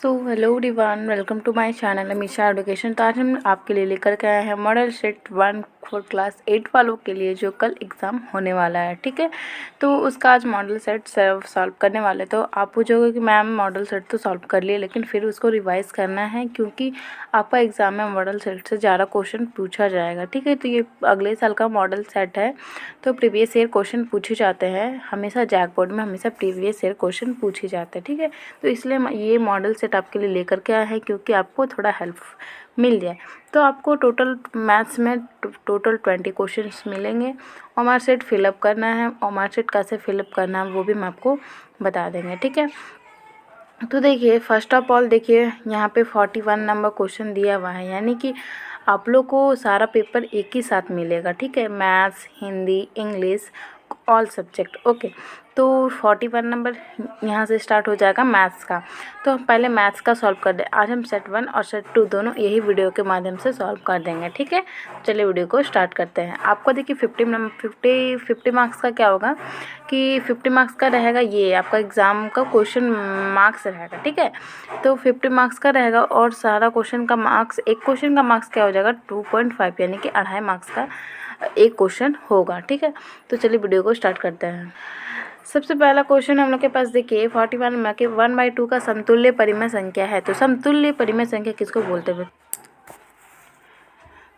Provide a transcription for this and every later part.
Hello everyone, welcome to my channel Amisha education. तो आज हम आपके लिए लेकर के आए हैं मॉडल सेट 1 फॉर क्लास 8 वालों के लिए जो कल एग्ज़ाम होने वाला है। ठीक है, तो उसका आज मॉडल सेट सॉल्व करने वाले। तो आप पूछोगे कि मैम मॉडल सेट तो सॉल्व कर लिए, लेकिन फिर उसको रिवाइज़ करना है क्योंकि आपका एग्ज़ाम में मॉडल सेट से ज़्यादा क्वेश्चन पूछा जाएगा। ठीक है, तो ये अगले साल का मॉडल सेट है, तो प्रीवियस ईयर क्वेश्चन पूछे जाते हैं हमेशा। जैक बोर्ड में हमेशा प्रीवियस ईयर क्वेश्चन पूछे जाते हैं। ठीक है, तो इसलिए ये मॉडल सेट आपके लिए लेकर के आया है क्योंकि आपको थोड़ा हेल्प मिल जाए। तो आपको टोटल मैथ्स में टोटल 20 क्वेश्चंस मिलेंगे। और मार्क शीट फिलअप करना है, और मार्क शीट कैसे फिलअप करना है वो भी मैं आपको बता देंगे। ठीक है, तो देखिए फर्स्ट ऑफ ऑल देखिए यहाँ पे 41 नंबर क्वेश्चन दिया हुआ है, यानी कि आप लोग को सारा पेपर एक ही साथ मिलेगा। ठीक है, maths, Hindi, English, all subject. Okay, तो 41 नंबर यहाँ से स्टार्ट हो जाएगा मैथ्स का। तो हम पहले मैथ्स का सॉल्व कर दें। आज हम सेट 1 और सेट 2 दोनों यही वीडियो के माध्यम से सॉल्व कर देंगे। ठीक है, चलिए वीडियो को स्टार्ट करते हैं। आपको देखिए 50 मार्क्स का क्या होगा कि 50 मार्क्स का रहेगा, ये आपका एग्ज़ाम का क्वेश्चन मार्क्स रहेगा। ठीक है, तो 50 मार्क्स का रहेगा और सारा क्वेश्चन का मार्क्स, एक क्वेश्चन का मार्क्स क्या हो जाएगा 2.5, यानी कि 2.5 मार्क्स का एक क्वेश्चन होगा। ठीक है, तो चलिए वीडियो को स्टार्ट करते हैं। सबसे पहला क्वेश्चन हम लोग के पास देखिए 41 में कि 1/2 का समतुल्य परिमेय संख्या है। तो समतुल्य परिमेय संख्या किसको बोलते हैं?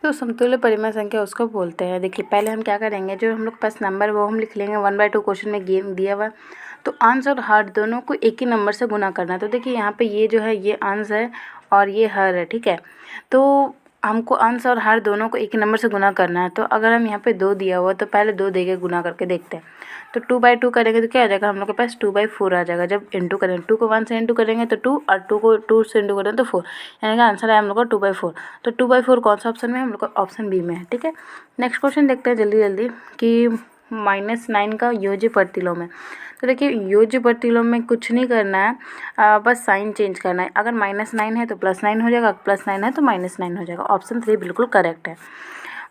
तो समतुल्य परिमेय संख्या उसको बोलते हैं। देखिए पहले हम क्या करेंगे, जो हम लोग पास नंबर वो हम लिख लेंगे। 1/2 क्वेश्चन में गेम दिया हुआ, तो अंश और हर दोनों को एक ही नंबर से गुना करना है। तो देखिए यहाँ पे ये जो है ये अंश है और ये हर है। ठीक है, तो हमको अंश और हर दोनों को एक ही नंबर से गुना करना है। तो अगर हम यहाँ पे 2 दिया हुआ तो पहले 2 देके गुना करके देखते हैं। तो 2/2 करेंगे तो क्या आ जाएगा, हम लोग के पास 2/4 आ जाएगा। जब इंटू करेंगे 2 को 1 से इंटू करेंगे तो 2, और 2 को 2 से इंटू करेंगे तो 4, यानी कि आंसर है हम लोग का 2/4। तो 2/4 कौन सा ऑप्शन में है, हम लोग का ऑप्शन बी में है। ठीक है, नेक्स्ट क्वेश्चन देखते हैं जल्दी जल्दी कि -9 का योज्य प्रतिलोम है। तो देखिए योज्य प्रतिलोम में कुछ नहीं करना है, बस साइन चेंज करना है। अगर -9 है तो +9 हो जाएगा, +9 है तो -9 हो जाएगा। ऑप्शन 3 बिल्कुल करेक्ट है।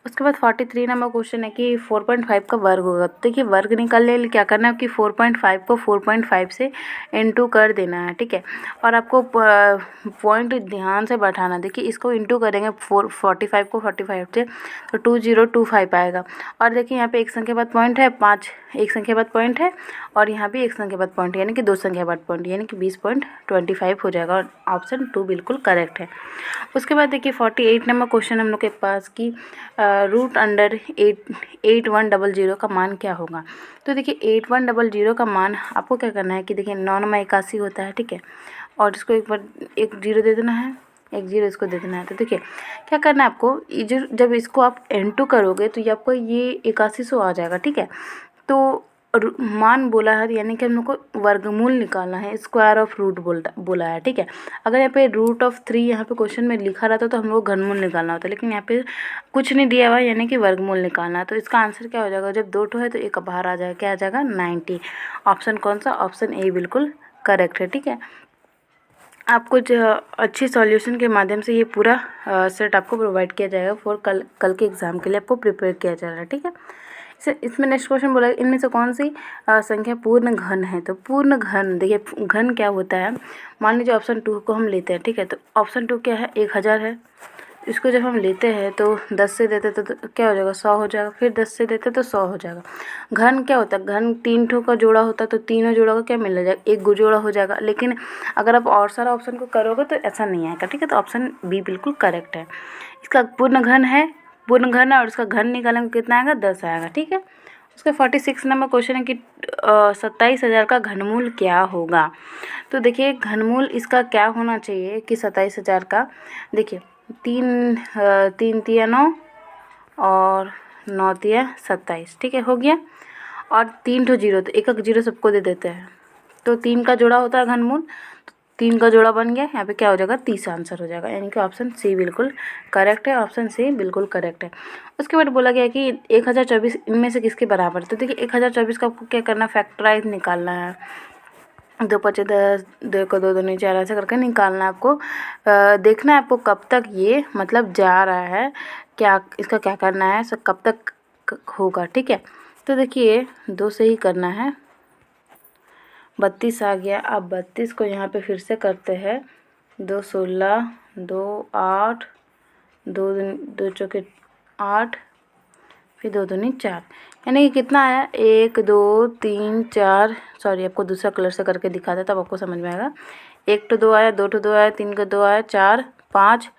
उसके बाद 43 नंबर क्वेश्चन है कि 4.5 का वर्ग होगा। तो देखिए वर्ग निकालने के लिए क्या करना है कि 4.5 को 4.5 से इंटू कर देना है। ठीक है, और आपको पॉइंट ध्यान से बैठाना। देखिए इसको इंटू करेंगे 45 को 45 से, तो 2025 आएगा। और देखिए यहाँ पे एक संख्या बाद पॉइंट है 5, एक संख्या बाद पॉइंट है, और यहाँ भी एक संख्या बाद पॉइंट, यानी कि 2 संख्या बाद पॉइंट, यानी कि 20.25 हो जाएगा। और ऑप्शन 2 बिल्कुल करेक्ट है। उसके बाद देखिए 48 नंबर क्वेश्चन हम लोग के पास की √8100 का मान क्या होगा। तो देखिए 8100 का मान आपको क्या करना है कि देखिए 9 में 81 होता है। ठीक है, और इसको एक बार एक जीरो दे देना है, एक जीरो इसको दे देना है। तो देखिए क्या करना है आपको, ये जो जब इसको आप इंटू करोगे तो ये आपको ये 8100 आ जाएगा। ठीक है, तो मान बोला है, यानी कि हम लोग को वर्गमूल निकालना है, स्क्वायर ऑफ रूट बोला है। ठीक है, अगर यहाँ पे √3 यहाँ पे क्वेश्चन में लिखा रहता तो हम लोग घनमूल निकालना होता, लेकिन यहाँ पे कुछ नहीं दिया हुआ, यानी कि वर्गमूल निकालना है। तो इसका आंसर क्या हो जाएगा, जब 2 है तो एक बाहर आ जाएगा, क्या आ जाएगा 90। ऑप्शन कौन सा, ऑप्शन ए बिल्कुल करेक्ट है। ठीक है, आपको जो अच्छी सॉल्यूशन के माध्यम से ये पूरा सेट आपको प्रोवाइड किया जाएगा फॉर कल के एग्ज़ाम के लिए आपको प्रिपेयर किया जा रहा है। ठीक है, इसमें नेक्स्ट क्वेश्चन बोला इनमें से कौन सी संख्या पूर्ण घन है। तो पूर्ण घन, देखिए घन क्या होता है, मान लीजिए ऑप्शन 2 को हम लेते हैं। ठीक है, तो ऑप्शन 2 क्या है, 1000 है। इसको जब हम लेते हैं तो 10 से देते तो क्या हो जाएगा 100 हो जाएगा, फिर 10 से देते तो 100 हो जाएगा। घन क्या होता है, घन 3 ठो का जोड़ा होता है, तो तीनों जोड़ा का क्या मिल जाएगा, एक जोड़ा हो जाएगा। लेकिन अगर आप और सारा ऑप्शन को करोगे तो ऐसा नहीं आएगा। ठीक है, तो ऑप्शन बी बिल्कुल करेक्ट है। इसका पूर्ण घन है, पूर्ण घन है, और इसका घन निकालेंगे कितना आएगा 10 आएगा। ठीक है, उसका 46 नंबर क्वेश्चन है कि 27,000 का घनमूल क्या होगा। तो देखिए घनमूल इसका क्या होना चाहिए कि 27,000 का, देखिए 3 तिया 9 और 9 तिया 27। ठीक है, हो गया। और 3 ठो जीरो, तो एक एक जीरो सबको दे देते हैं, तो 3 का जोड़ा होता है घनमूल, तो 3 का जोड़ा बन गया। यहाँ पे क्या हो जाएगा 30 आंसर हो जाएगा, यानी कि ऑप्शन सी बिल्कुल करेक्ट है। ऑप्शन सी बिल्कुल करेक्ट है। उसके बाद बोला गया कि 1024 इनमें से किसके बराबर है। तो देखिए 1024 का आपको क्या करना है, फैक्टराइज निकालना है। 2 पचे 10, 2 को 2 दूनी 4, ऐसे करके निकालना है आपको। देखना है आपको कब तक ये मतलब जा रहा है, क्या इसका क्या करना है, सब कब तक होगा। ठीक है, तो देखिए 2 से ही करना है। 32 आ गया। अब 32 को यहाँ पे फिर से करते हैं 2 16, 2 8, 2 चौके 8, फिर 2 दूनी 4, यानी कि कितना आया 1 2 3 4, सॉरी आपको दूसरा कलर से करके दिखा देता तब आपको समझ में आएगा। 1 तो 2 आया, 2 तो 2 आया, 3 का 2 आया, 4 5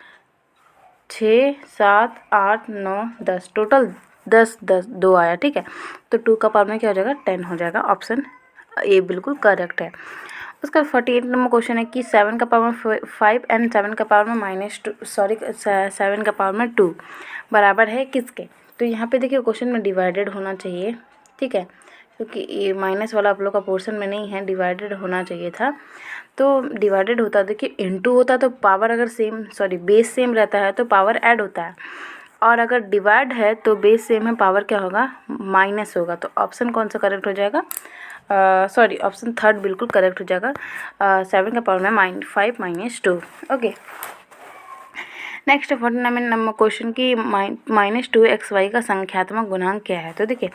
6 7 8 9 10, टोटल 10 10 2 आया, ठीक है। तो 2 का पावर में क्या हो जाएगा 10 हो जाएगा, ऑप्शन ए बिल्कुल करेक्ट है। उसका 48 नंबर क्वेश्चन है कि 7 का पावर में 5 एंड 7 का पावर में -2, सॉरी 7 का पावर में 2 बराबर है किसके। तो यहाँ पे देखिए क्वेश्चन में डिवाइडेड होना चाहिए, ठीक है, क्योंकि ये माइनस वाला आप लोग का पोर्शन में नहीं है, डिवाइडेड होना चाहिए था। तो डिवाइडेड होता, देखिए इनटू होता तो पावर अगर सेम, सॉरी बेस सेम रहता है तो पावर ऐड होता है, और अगर डिवाइड है तो बेस सेम है, पावर क्या होगा माइनस होगा। तो ऑप्शन कौन सा करेक्ट हो जाएगा, सॉरी ऑप्शन थर्ड बिल्कुल करेक्ट हो जाएगा। 7 का पावर में 5 -2, ओके। नेक्स्ट 49 नंबर क्वेश्चन की -2xy का संख्यात्मक गुणांक क्या है। तो देखिए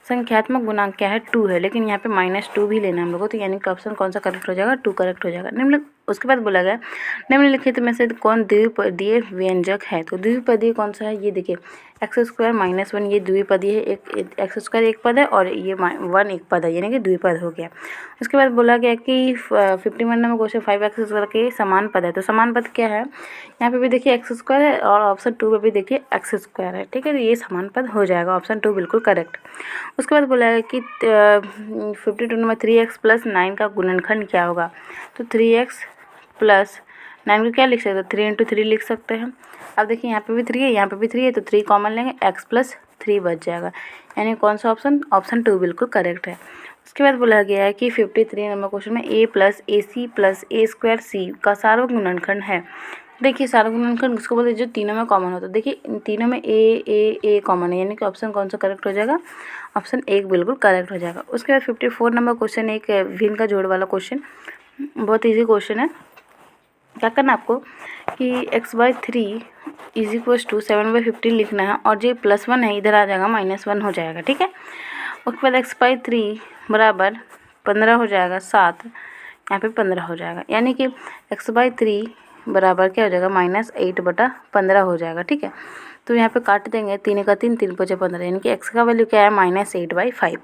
संख्यात्मक गुणांक क्या है 2 है, लेकिन यहाँ पे -2 भी लेना हम लोग को, तो यानी कि ऑप्शन कौन सा करेक्ट हो जाएगा 2 करेक्ट हो जाएगा। उसके बाद बोला गया निम्नलिखित में से कौन द्विपदीय व्यंजक है। तो द्विपदीय कौन सा है, ये देखिए x² -1 ये द्विपदीय है, एक x² एक पद है और ये 1 एक पद है, यानी कि द्विपद हो गया। उसके बाद बोला गया कि 51 नंबर क्वेश्चन 5x² के समान पद है। तो समान पद क्या है, यहाँ पे भी देखिए x² है और ऑप्शन 2 पे भी देखिए x² है, ठीक है। तो ये समान पद हो जाएगा, ऑप्शन 2 बिल्कुल करेक्ट। उसके बाद बोला गया कि 52 नंबर 3x + 9 का गुणनखंड क्या होगा। तो 3x + 9 को क्या लिख सकते हैं 3 × 3 लिख सकते हैं। अब देखिए यहाँ पे भी 3 है, यहाँ पे भी 3 है, तो 3 कॉमन लेंगे, x + 3 बच जाएगा, यानी कौन सा ऑप्शन, ऑप्शन 2 बिल्कुल करेक्ट है। उसके बाद बोला गया है कि 53 नंबर क्वेश्चन में a + ac + a² का सार्वत्रिक गुणनखंड है। देखिए सार्वत्रिक गुणनखंड उसको बोलते हैं जो तीनों में कॉमन होता है। देखिए इन तीनों में a कॉमन है, यानी कि ऑप्शन कौन सा करेक्ट हो जाएगा, ऑप्शन 1 बिल्कुल करेक्ट हो जाएगा। उसके बाद 54 नंबर क्वेश्चन एक भिन्न का जोड़ वाला क्वेश्चन, बहुत ईजी क्वेश्चन है। क्या करना आपको कि x/3 = 7/15 लिखना है, और जो +1 है इधर आ जाएगा -1 हो जाएगा, ठीक है। उसके बाद x/3 बराबर 15 हो जाएगा, 7 यहाँ पे 15 हो जाएगा, यानी कि x/3 बराबर क्या हो जाएगा -8/15 हो जाएगा, ठीक है। तो यहाँ पे काट देंगे, 3 का 3 3 5 15, यानी कि x का वैल्यू क्या है -8/5।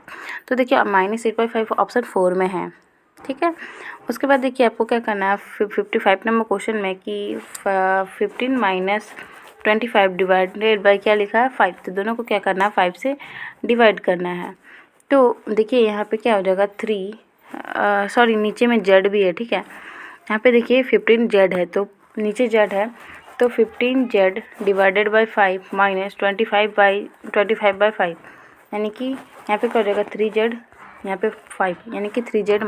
तो देखिए -8/5 ऑप्शन 4 में है, ठीक है। उसके बाद देखिए आपको क्या करना है 55 नंबर क्वेश्चन में कि 15 - 25 डिवाइडेड बाय क्या लिखा है 5, तो दोनों को क्या करना है 5 से डिवाइड करना है। तो देखिए यहाँ पे क्या हो जाएगा 3, सॉरी नीचे में z भी है, ठीक है। यहाँ पे देखिए 15z है, तो नीचे z है, तो 15z डिवाइडेड बाय 5 -25/5, यानी कि यहाँ पे क्या हो जाएगा 3z, यहाँ पे 5, यानी कि 3z -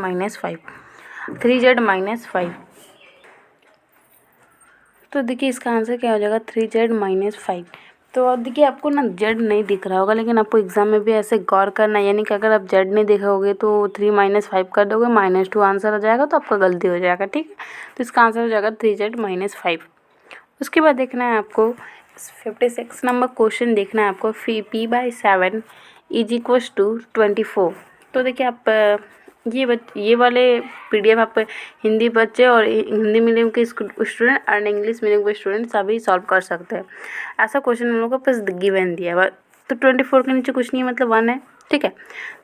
5। तो देखिए इसका आंसर क्या हो जाएगा 3z - 5। तो अब देखिए आपको ना z नहीं दिख रहा होगा, लेकिन आपको एग्जाम में भी ऐसे गौर करना है, यानी कि अगर आप z नहीं देखोगे तो 3 - 5 कर दोगे, -2 आंसर आ जाएगा, तो आपका गलती हो जाएगा, ठीक है। तो इसका आंसर हो जाएगा 3z - 5। उसके बाद देखना है आपको 56 नंबर क्वेश्चन देखना है आपको, p/7 = 24। तो देखिए आप ये वाले PDF आप हिंदी बच्चे और हिंदी मीडियम के स्टूडेंट और इंग्लिश मीडियम के स्टूडेंट सभी सॉल्व कर सकते हैं। ऐसा क्वेश्चन हम लोग को बस गिवन दिया है, तो 24 के नीचे कुछ नहीं है, मतलब 1 है, ठीक है।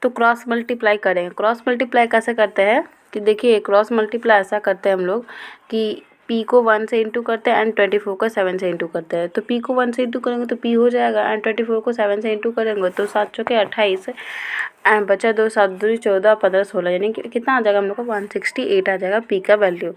तो क्रॉस मल्टीप्लाई करेंगे, क्रॉस मल्टीप्लाई कैसे करते हैं कि देखिए क्रॉस मल्टीप्लाई ऐसा करते हैं हम लोग कि p को 1 से इंटू करते हैं एंड 24 को 7 से इंटू करते हैं। तो p को 1 से इंटू करेंगे तो p हो जाएगा, एंड 24 को 7 से इंटू करेंगे तो 7 चौके 28 एंड बचा 2 7 दूनी 14 15 16, यानी कि कितना आ जाएगा हम लोग को 168 आ जाएगा p का वैल्यू।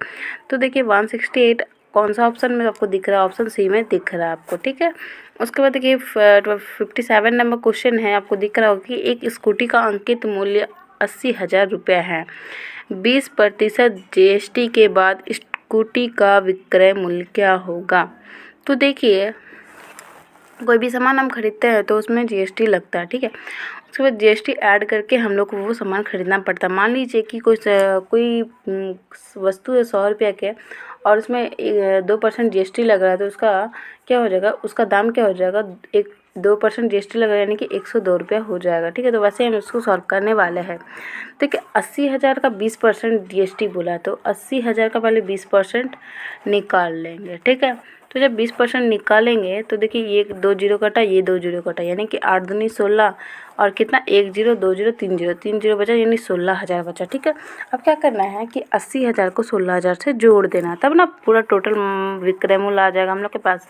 तो देखिए 168 कौन सा ऑप्शन में आपको दिख रहा है, ऑप्शन सी में दिख रहा है आपको, ठीक है। उसके बाद देखिए 57 नंबर क्वेश्चन है, आपको दिख रहा होगा कि एक स्कूटी का अंकित मूल्य 80,000 रुपये है, 20% GST के बाद स्कूटी का विक्रय मूल्य क्या होगा। तो देखिए कोई भी सामान हम खरीदते हैं तो उसमें GST लगता है, ठीक है। उसके बाद GST ऐड करके हम लोग को वो सामान खरीदना पड़ता है। मान लीजिए कि कोई वस्तु है 100 रुपये के और उसमें 2% GST लग रहा है, तो उसका क्या हो जाएगा, उसका दाम क्या हो जाएगा, एक 2% GST लगा यानी कि 102 रुपया हो जाएगा। ठीक है, तो वैसे हम इसको सॉल्व करने वाले हैं। तो क्या 80,000 का 20% GST बोला, तो 80,000 का पहले 20% निकाल लेंगे। ठीक है, तो जब 20% निकालेंगे तो देखिए ये 2 जीरो कटा, ये 2 जीरो कटा, यानी कि 8 दूनी 16 और कितना 1 जीरो 2 जीरो 3 जीरो बचा, यानी 16,000 बचा। ठीक है, अब क्या करना है कि 80,000 को 16,000 से जोड़ देना, तब ना पूरा टोटल विक्रय मूल्य आ जाएगा हम लोग के पास।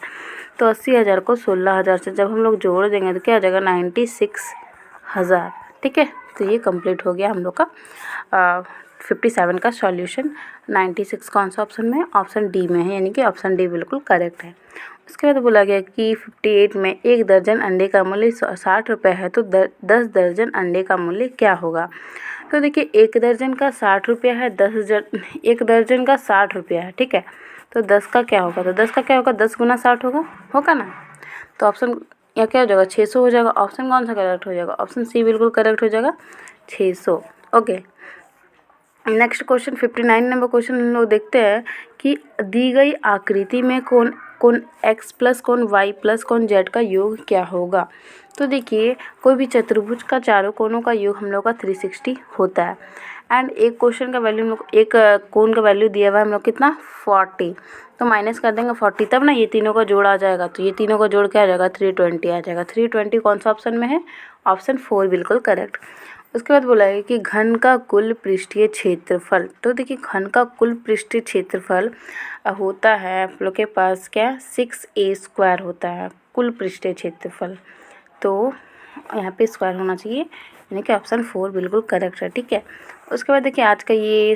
तो 80,000 को 16,000 से जब हम लोग जोड़ देंगे तो क्या आ जाएगा 96,000। ठीक है, तो ये कंप्लीट हो गया हम लोग का 57 का सॉल्यूशन। 96 कौन सा ऑप्शन में है? ऑप्शन डी में है, यानी कि ऑप्शन डी बिल्कुल करेक्ट है। उसके बाद बोला गया कि 58 में 1 दर्जन अंडे का मूल्य 60 रुपये है, तो 10 दर्जन अंडे का मूल्य क्या होगा? तो देखिए 1 दर्जन का 60 रुपया है, 1 दर्जन का 60 रुपया है। ठीक है, तो 10 का क्या होगा? तो 10 का क्या होगा? 10 गुना 60 होगा ना। तो ऑप्शन या क्या हो जाएगा 600 हो जाएगा। ऑप्शन कौन सा करेक्ट हो जाएगा? ऑप्शन सी बिल्कुल करेक्ट हो जाएगा, 600। Okay, next question 59 number question हम लोग देखते हैं कि दी गई आकृति में कौन x प्लस कौन y प्लस कौन z का योग क्या होगा? तो देखिए कोई भी चतुर्भुज का चारों कोनों का योग हम लोग का 360 होता है। एंड एक क्वेश्चन का वैल्यू हम लोग एक कोण का वैल्यू दिया हुआ है हम लोग कितना 40, तो माइनस कर देंगे 40, तब ना ये तीनों का जोड़ आ जाएगा। तो ये तीनों का जोड़ क्या आ जाएगा 320 आ जाएगा। 320 कौन सा ऑप्शन में है? ऑप्शन 4 बिल्कुल करेक्ट। उसके बाद बोला है कि घन का कुल पृष्ठीय क्षेत्रफल। तो देखिए घन का कुल पृष्ठीय क्षेत्रफल होता है आप लोग के पास क्या 6a² होता है कुल पृष्ठीय क्षेत्रफल। तो यहाँ पे स्क्वायर होना चाहिए, यानी कि ऑप्शन 4 बिल्कुल करेक्ट है। ठीक है, उसके बाद देखिए आज का ये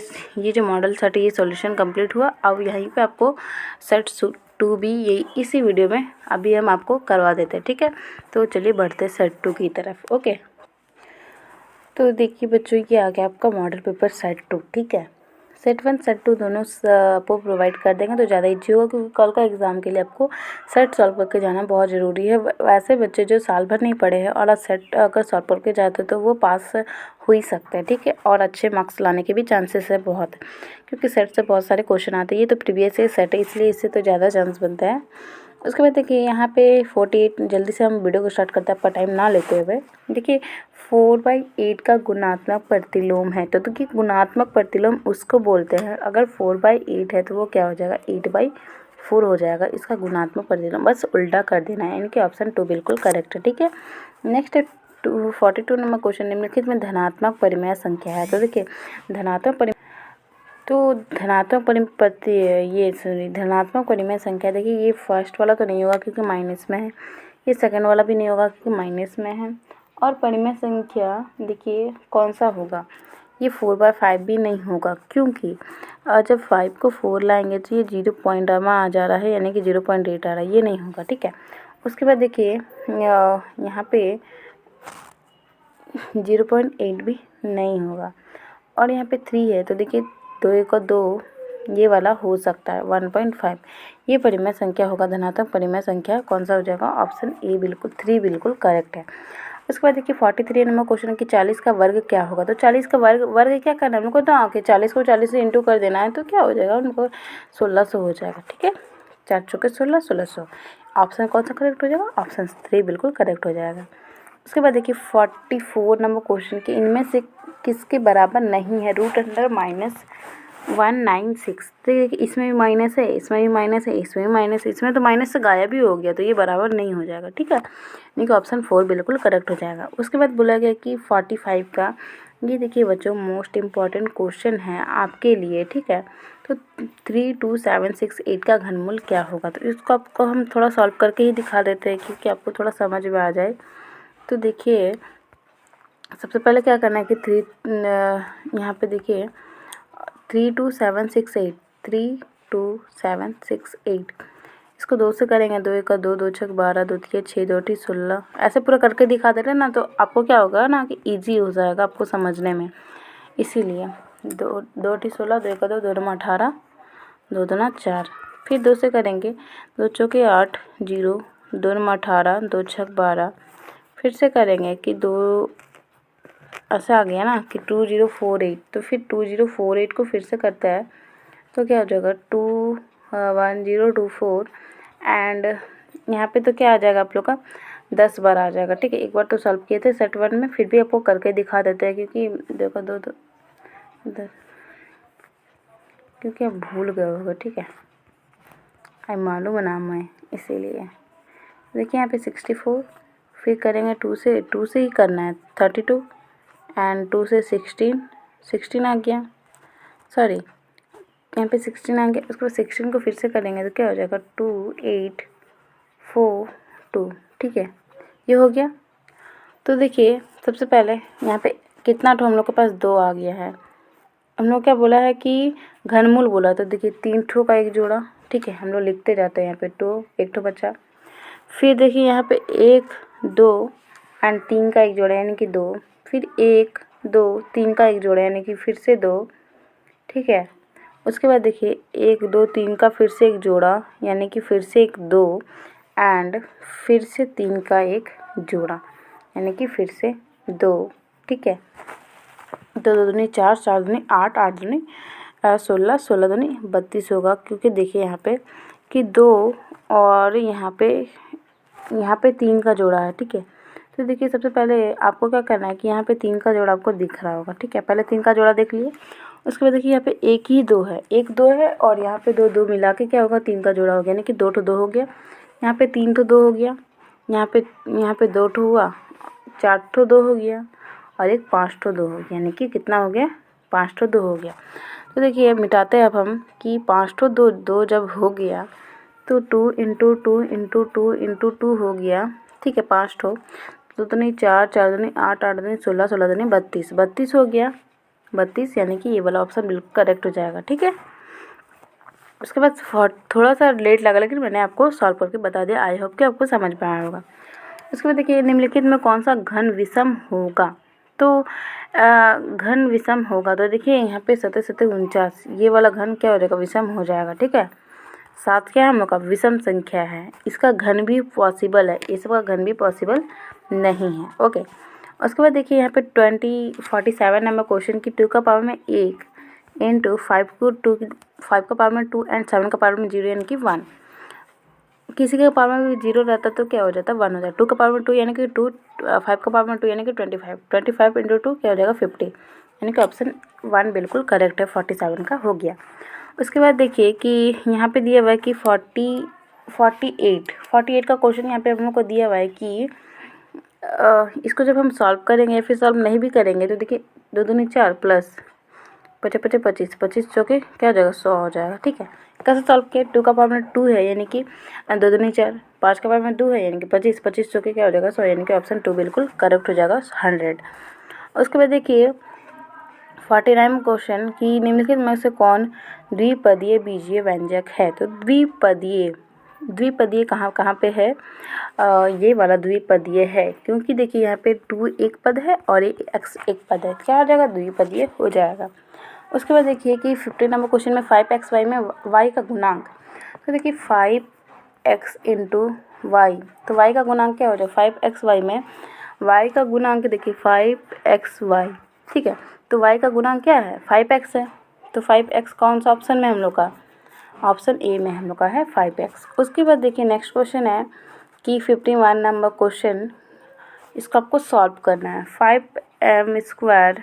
जो मॉडल सेट ये सॉल्यूशन कंप्लीट हुआ। अब यहीं पे आपको सेट 2 भी यही इसी वीडियो में अभी हम आपको करवा देते हैं। ठीक है, तो चलिए बढ़ते सेट 2 की तरफ। ओके, तो देखिए बच्चों ये आ गया आपका मॉडल पेपर सेट 2। ठीक है, सेट 1 सेट 2 दोनों आपको प्रोवाइड कर देंगे तो ज़्यादा ईजी होगा, क्योंकि कल का एग्ज़ाम के लिए आपको सेट सॉल्व करके जाना बहुत ज़रूरी है। वैसे बच्चे जो साल भर नहीं पढ़े हैं और आज सेट अगर सॉल्व करके जाते तो वो पास हो ही सकते हैं। ठीक है, और अच्छे मार्क्स लाने के भी चांसेस है बहुत, क्योंकि सेट से बहुत सारे क्वेश्चन आते हैं। ये तो प्रीवियस ईयर सेट है, इसलिए इससे तो ज़्यादा चांस बनता है। उसके बाद देखिए यहाँ पे 48, जल्दी से हम वीडियो को स्टार्ट करते हैं आपका टाइम ना लेते हुए। देखिए 4/8 का गुणात्मक प्रतिलोम है, तो देखिए गुणात्मक प्रतिलोम उसको बोलते हैं। अगर 4/8 है तो वो क्या हो जाएगा 8/4 हो जाएगा। इसका गुणात्मक प्रतिलोम बस उल्टा कर देना है, यानी कि ऑप्शन 2 बिल्कुल करेक्ट है। ठीक है, नेक्स्ट 42 नंबर क्वेश्चन निम्नलिखित में धनात्मक परिमेय संख्या है। तो देखिए धनात्मक परिमेय संख्या देखिए ये फर्स्ट वाला तो नहीं होगा क्योंकि माइनस में है, ये सेकंड वाला भी नहीं होगा क्योंकि माइनस में है, और परिमेय संख्या देखिए कौन सा होगा, ये 4/5 भी नहीं होगा, क्योंकि जब 5 को 4 लाएंगे तो ये 0 पॉइंट में आ जा रहा है, यानी कि 0.8 आ रहा है, ये नहीं होगा। ठीक है, उसके बाद देखिए यहाँ पे 0.8 भी नहीं होगा, और यहाँ पे 3 है, तो देखिए 2 1 और 2 ये वाला हो सकता है 1.5, ये परिमेय संख्या होगा। धनात्मक परिमेय संख्या कौन सा हो जाएगा? ऑप्शन ए बिल्कुल 3 बिल्कुल करेक्ट है। उसके बाद देखिए 43 नंबर क्वेश्चन कि 40 का वर्ग क्या होगा? तो 40 का वर्ग क्या करना है हमको? तो आके 40 को 40 से इंटू कर देना है, तो क्या हो जाएगा उनको 1600 हो जाएगा। ठीक है, 4 चौके 16, 1600। ऑप्शन कौन सा करेक्ट हो जाएगा? ऑप्शन 3 बिल्कुल करेक्ट हो जाएगा। उसके बाद देखिए 44 नंबर क्वेश्चन कि इनमें से किसके बराबर नहीं है √196। तो इसमें भी माइनस है, इसमें भी माइनस है, इसमें भी माइनस है, इसमें तो माइनस से गायब ही हो गया, तो ये बराबर नहीं हो जाएगा। ठीक है, यानी कि ऑप्शन 4 बिल्कुल करेक्ट हो जाएगा। उसके बाद बोला गया कि 45 का ये देखिए बच्चों मोस्ट इम्पॉर्टेंट क्वेश्चन है आपके लिए। ठीक है, तो 32768 का घनमूल क्या होगा? तो इसको आपको हम थोड़ा सॉल्व करके ही दिखा देते हैं क्योंकि आपको थोड़ा समझ में आ जाए। तो देखिए सबसे पहले क्या करना है कि यहाँ पे देखिए 32768 इसको 2 से करेंगे, 2 1 2 2 6 12 2 3 6 2 8 16, ऐसे पूरा करके दिखा दे रहे हैं ना, तो आपको क्या होगा ना कि इजी हो जाएगा आपको समझने में, इसीलिए 2 2 8 16 2 1 2 2 2 18 2 2 4, फिर 2 से करेंगे 2 चौके 8 0 2 18 2 6 12, फिर से करेंगे कि 2 ऐसा आ गया ना कि 2048, तो फिर 2048 को फिर से करता है तो क्या हो जाएगा 21024, एंड यहाँ पे तो क्या आ जाएगा आप लोग का 10 बार आ जाएगा, ठीक है। एक बार तो सॉल्व किए थे सेट 1 में, फिर भी आपको करके दिखा देते हैं क्योंकि देखो 10 क्योंकि आप भूल गए होगा, ठीक है। आई मालूम है ना मैं, इसीलिए देखिए यहाँ पे 64, फिर करेंगे 2 से ही करना है 32 एंड 2 से 16 आ गया, सॉरी यहाँ पे 16 आ गया। उसके बाद 16 को फिर से करेंगे तो क्या हो जाएगा 2 8 4 2, ठीक है, ये हो गया। तो देखिए सबसे पहले यहाँ पे कितना ठो हम लोग के पास 2 आ गया है। हम लोग क्या बोला है कि घनमूल बोला, तो देखिए 3 ठो का एक जोड़ा, ठीक है, हम लोग लिखते जाते हैं यहाँ पे 2, एक ठो बचा। फिर देखिए यहाँ पे 1 2 एंड 3 का एक जोड़ा यानी कि 2, फिर 1 2 3 का एक जोड़ा यानी कि फिर से 2, ठीक है। उसके बाद देखिए 1 2 3 का फिर से एक जोड़ा यानी कि फिर से एक 2 एंड फिर से 3 का एक जोड़ा यानी कि फिर से 2, ठीक है। 2 2 दूनी 4, 4 दूनी 8, 8 दूनी 16, 16 दूनी 32 होगा, क्योंकि देखिए यहाँ पे कि 2 और यहाँ पे 3 का जोड़ा है, ठीक है। तो देखिए सबसे पहले आपको क्या करना है कि यहाँ पे 3 का जोड़ा आपको दिख रहा होगा, ठीक है। पहले 3 का जोड़ा देख लिए, उसके बाद देखिए यहाँ पे एक ही 2 है, एक 2 है और यहाँ पे 2 2 मिला के क्या होगा 3 का जोड़ा हो गया, यानी कि 2 ठो 2 हो गया। यहाँ पे 3 ठो 2 हो गया, यहाँ पे 2 ठो हुआ, 4 ठो 2 हो गया और एक 5 ठो 2 हो गया, यानी कि कितना हो गया 5 ठो 2 हो गया। तो देखिए मिटाते हैं अब हम कि 5 ठो 2 जब हो गया तो 2 इंटू 2 इंटू 2 इंटू 2 हो गया, ठीक है, 5 ठो। तो दूनी 4, 4 दूनी 8, 8 दूनी 16, 16 दूनी 32, 32 हो गया, 32 यानी कि ये वाला ऑप्शन बिल्कुल करेक्ट हो जाएगा, ठीक है। उसके बाद थोड़ा सा लेट लगा लेकिन मैंने आपको सॉल्व करके बता दिया, आई होप कि आपको समझ में आया होगा। उसके बाद देखिए निम्नलिखित में कौन सा घन विषम होगा, तो घन विषम होगा तो देखिए यहाँ पे 7 7 49, ये वाला घन क्या हो जाएगा विषम हो जाएगा, ठीक है। 7 क्या है हम लोग का विषम संख्या है, इसका घन भी पॉसिबल है, इसका घन भी पॉसिबल नहीं है, ओके। उसके बाद देखिए यहाँ पे 47 नंबर क्वेश्चन की 2 का पावर में 1 इंटू 5 को 5 का पावर में 2 एंड 7 का पावर में 0 यानी कि 1। किसी के पावर में भी 0 रहता तो क्या हो जाता 1 हो जाता। 2 का पावर में 2 यानी कि 2, 5 का पावर में 2 यानी कि 25, 25 इंटू 2 क्या हो जाएगा 50, यानी कि ऑप्शन 1 बिल्कुल करेक्ट है, 47 का हो गया। उसके बाद देखिए कि यहाँ पे दिया हुआ है कि 48 का क्वेश्चन यहाँ पे हम लोग को दिया हुआ है कि इसको जब हम सॉल्व करेंगे या फिर सॉल्व नहीं भी करेंगे तो देखिए 2 दूनी 4 प्लस 5 5 25, 25 चौके क्या हो जाएगा 100 हो जाएगा, ठीक है। कैसे सॉल्व किया, 2 का पावर में 2 है यानी कि 2 दूनी 4, 5 का पावर में 2 है यानी कि 25, 25 चौके क्या हो जाएगा 100, यानी कि ऑप्शन 2 बिल्कुल करेक्ट हो जाएगा 100। उसके बाद देखिए 49 क्वेश्चन की निम्नलिखित में से कौन द्विपदीय बीजीय व्यंजक है, तो द्विपदीय कहाँ पे है, ये वाला द्विपदीय है, क्योंकि देखिए यहाँ पे 2 एक पद है और x एक पद है, क्या हो जाएगा द्विपदीय हो जाएगा। उसके बाद देखिए कि 50 नंबर क्वेश्चन में 5xy में y का गुणांक, तो देखिए 5x इंटू वाई, तो y का गुणांक क्या हो जाएगा 5xy में y का गुणांक देखिए 5xy, ठीक है। तो y का गुणांक क्या है 5x है, तो 5x कौन सा ऑप्शन में हम लोग का, ऑप्शन ए में हम लोग का है 5x। उसके बाद देखिए नेक्स्ट क्वेश्चन है कि 51 नंबर क्वेश्चन, इसको आपको सॉल्व करना है। 5m²,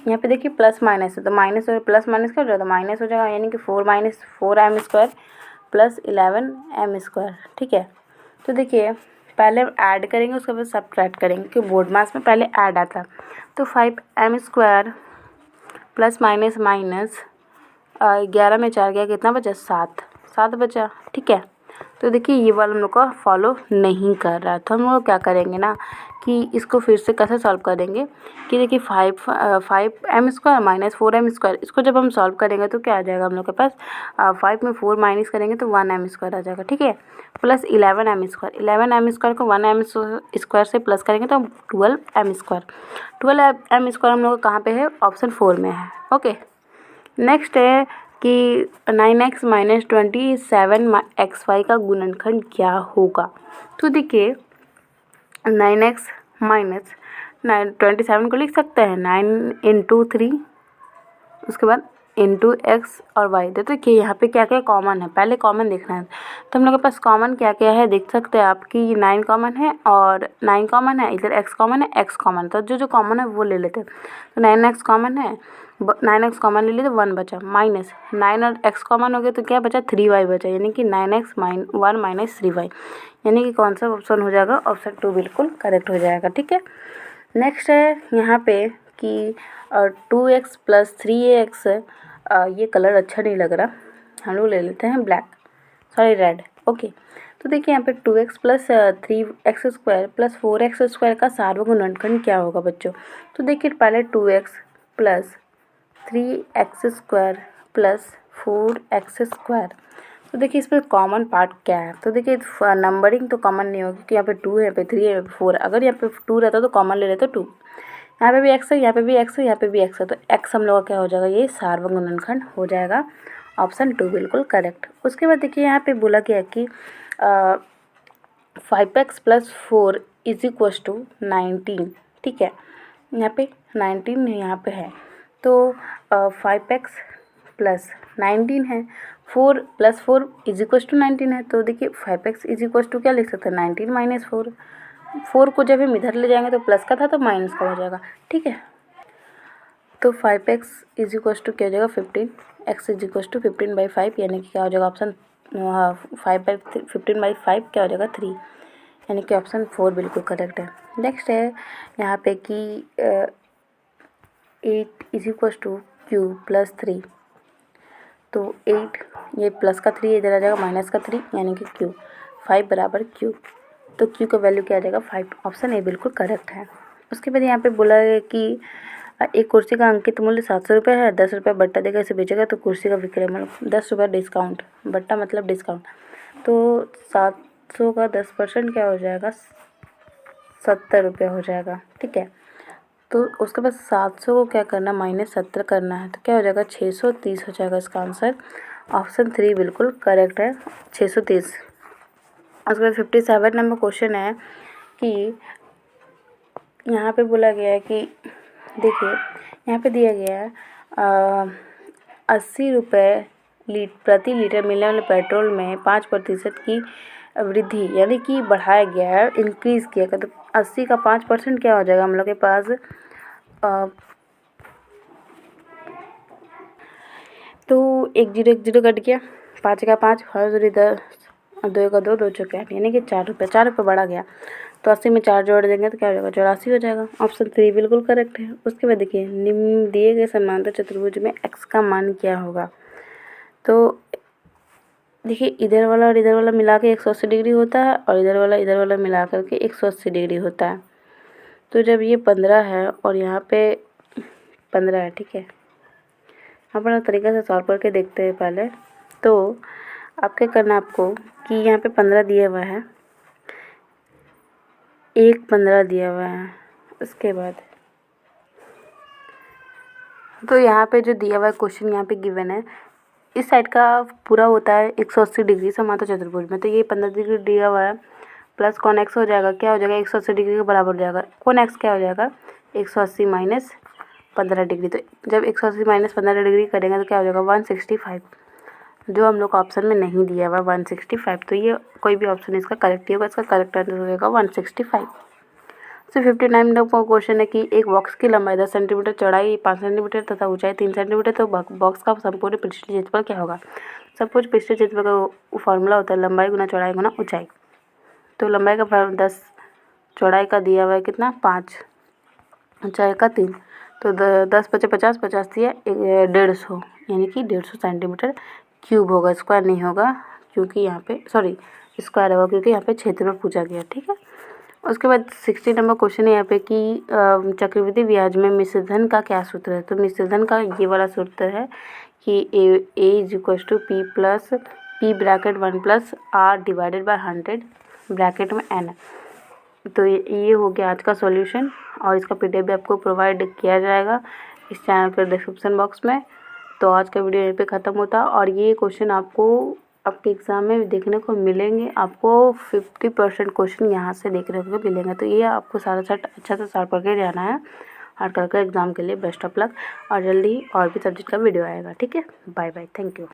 यहाँ पे देखिए प्लस माइनस है तो माइनस और प्लस माइनस क्या हो जाएगा माइनस हो जाएगा, यानी कि 4m² प्लस 11m², ठीक है। तो देखिए पहले ऐड करेंगे उसके बाद सब्ट्रैक्ट करेंगे, क्योंकि बोर्ड मास में पहले ऐड आता। तो 5m² प्लस माइनस माइनस 11 में 4 गया कितना बचा 7 बचा, ठीक है। तो देखिए ये वाला हम लोग का फॉलो नहीं कर रहा है, तो हम लोग क्या करेंगे ना कि इसको फिर से कैसे सॉल्व करेंगे कि देखिए 5m² माइनस 4m², इसको जब हम सॉल्व करेंगे तो क्या आ जाएगा हम लोग के पास 5 में 4 माइनस करेंगे तो 1m² आ जाएगा, ठीक है, प्लस 11m², 11m² को 1m² से प्लस करेंगे तो 12m², 12m² हम लोग कहाँ पे है ऑप्शन 4 में है, ओके। नेक्स्ट है कि 9x माइनस 27xy का गुणनखंड क्या होगा, तो देखिए 9x माइनस 27 को लिख सकते हैं 9 इंटू 3, उसके बाद इंटू एक्स और वाई। तो देखिए यहाँ पे क्या क्या कॉमन है, पहले कॉमन देखना है। तो हम लोग के पास कॉमन क्या क्या है देख सकते हैं आप कि 9 कॉमन है और 9 कॉमन है, इधर एक्स कॉमन है, एक्स कॉमन। तो जो जो कॉमन है वो ले लेते हैं। तो 9x कॉमन है, 9x कॉमन ले लिए तो 1 बचा, माइनस 9 और x कॉमन हो गया तो क्या बचा 3y बचा, यानी कि 9x - 1 माइनस 3y, यानी कि कौन सा ऑप्शन हो जाएगा, ऑप्शन 2 बिल्कुल करेक्ट हो जाएगा। ठीक है। नेक्स्ट है यहाँ पे कि 2x प्लस 3ax, ये कलर अच्छा नहीं लग रहा, हम लोग ले लेते हैं ब्लैक, सॉरी रेड। ओके। तो देखिए यहाँ पे 2x plus 3x square plus 4x square का सार्वभौम गुणनखंड क्या होगा बच्चों। तो देखिए पहले 2x plus 3x square plus 4x square. तो देखिए इसमें कॉमन पार्ट क्या है। तो देखिए नंबरिंग तो कॉमन नहीं होगी क्योंकि यहाँ पे 2 है, यहाँ पे 3 है, यहाँ पे 4 है। अगर यहाँ पे 2 रहता तो कॉमन ले लेते 2। यहाँ पे भी x है, यहाँ पे भी x है, यहाँ पे भी x है, तो x हम लोग का क्या हो जाएगा, ये सार्वभौम गुणनखंड हो जाएगा, ऑप्शन 2 बिल्कुल करेक्ट। उसके बाद देखिए यहाँ पे बोला गया कि 5x plus 4 is equal to 19। ठीक है, यहाँ पे 19 यहाँ पे है, तो 5x प्लस 19 है, 4 प्लस 4 इज इक्व टू 19 है। तो देखिए 5x इज इक्व टू क्या लिख सकते हैं, 19 माइनस 4। 4 को जब हम इधर ले जाएंगे तो प्लस का था तो माइनस का हो जाएगा। ठीक है, तो 5x इज इक्व टू क्या हो जाएगा 15, x इज इक्व टू 15/5, यानी कि क्या हो जाएगा ऑप्शन 15/5 क्या हो जाएगा 3, यानी कि ऑप्शन 4 बिल्कुल करेक्ट है। नेक्स्ट है यहाँ पे कि 8 is equal to q plus 3। तो 8 ये प्लस का 3 इधर आ जाएगा माइनस का 3, यानी कि क्यू 5 बराबर क्यू। तो क्यू का वैल्यू क्या आ जाएगा 5, ऑप्शन ए बिल्कुल करेक्ट है। उसके बाद यहाँ पे बोला है कि एक कुर्सी का अंकित मूल्य 700 रुपये है, 10 रुपये बट्टा देकर इसे बेचेगा तो कुर्सी का विक्रय मूल्य 10 रुपये डिस्काउंट, बट्टा मतलब डिस्काउंट, तो 700 का 10% क्या हो जाएगा 70 रुपये हो जाएगा। ठीक है, तो उसके बाद 700 को क्या करना माइनस 70 करना है, तो क्या हो जाएगा 630 हो जाएगा इसका आंसर, ऑप्शन 3 बिल्कुल करेक्ट है 630। उसके बाद 57 नंबर क्वेश्चन है कि यहाँ पे बोला गया है कि देखिए यहाँ पे दिया गया है 80 रुपये प्रति लीटर मिलने वाले पेट्रोल में 5% की वृद्धि, यानी कि बढ़ाया गया है, इंक्रीज़ किया गया। तो 80 का 5% क्या हो जाएगा हम लोग के पास, तो 1 0 1 0 कट गया, 5 का 5, 5 0 10, 2 का 2, 2 चौके 8, यानी कि 4 रुपये, 4 रुपये बढ़ा गया। तो 80 में 4 जोड़ देंगे तो क्या हो जाएगा 84 हो जाएगा, ऑप्शन 3 बिल्कुल करेक्ट है। उसके बाद देखिए निम्न दिए गए समांतर चतुर्भुज में x का मान क्या होगा। तो देखिए इधर वाला और इधर वाला मिला के 180 डिग्री होता है और इधर वाला मिला करके 180 डिग्री होता है। तो जब ये 15 है और यहाँ पे 15 है, ठीक है, अपना तरीक़ा से सॉल्व करके देखते हैं पहले। तो अब क्या करना आपको कि यहाँ पे 15 दिया हुआ है, 15 दिया हुआ है, उसके बाद तो यहाँ पे जो दिया हुआ है क्वेश्चन यहाँ पे गिवन है, इस साइड का पूरा होता है 180 डिग्री समांतर चतुर्भुज में, तो ये 15 डिग्री दिया हुआ है, प्लस कॉन एक्स हो जाएगा, क्या हो जाएगा 180 डिग्री के बराबर हो जाएगा। कॉन एक्स क्या हो जाएगा 180 माइनस 15 डिग्री, तो जब 180 माइनस 15 डिग्री करेंगे तो क्या हो जाएगा 165, जो हम लोग ऑप्शन में नहीं दिया हुआ 165। तो ये कोई भी ऑप्शन इसका करेक्ट ही होगा, इसका करेक्ट आंसर हो जाएगा 165। तो 59 नंबर क्वेश्चन है कि एक बॉक्स की लंबाई 10 सेंटीमीटर, चौड़ाई 5 सेंटीमीटर तथा ऊंचाई 3 सेंटीमीटर, तो बॉक्स का संपूर्ण पृष्ठीय क्षेत्रफल क्या होगा। संपूर्ण पृष्ठीय क्षेत्रफल का फॉर्मूला होता है लंबाई गुना चौड़ाई गुना ऊंचाई। तो लंबाई का 10, चौड़ाई का दिया हुआ है कितना 5, ऊंचाई का 3, तो 10 × 50, 50 दिया 150, यानी कि 150 सेंटीमीटर क्यूब होगा, स्क्वायर नहीं होगा क्योंकि यहाँ पे सॉरी स्क्वायर होगा क्योंकि यहाँ पे क्षेत्रफल पूछा गया। ठीक है, उसके बाद 60 नंबर क्वेश्चन है यहाँ पे कि चक्रवृद्धि ब्याज में मिश्र धन का क्या सूत्र है। तो मिश्र धन का ये वाला सूत्र है कि a is equal to p plus p bracket 1 plus r divided by 100 bracket में एन। तो ये हो गया आज का सॉल्यूशन और इसका पीडीएफ भी आपको प्रोवाइड किया जाएगा इस चैनल के डिस्क्रिप्शन बॉक्स में। तो आज का वीडियो यहीं पे ख़त्म होता और ये क्वेश्चन आपको आपके एग्ज़ाम में देखने को मिलेंगे। आपको 50% क्वेश्चन यहाँ से देखने को मिलेंगे। तो ये आपको सारा सेट अच्छा से सॉल्व करके जाना है। और कल का एग्ज़ाम के लिए बेस्ट ऑफ लक। और जल्दी और भी सब्जेक्ट का वीडियो आएगा, ठीक है। Bye bye, thank you.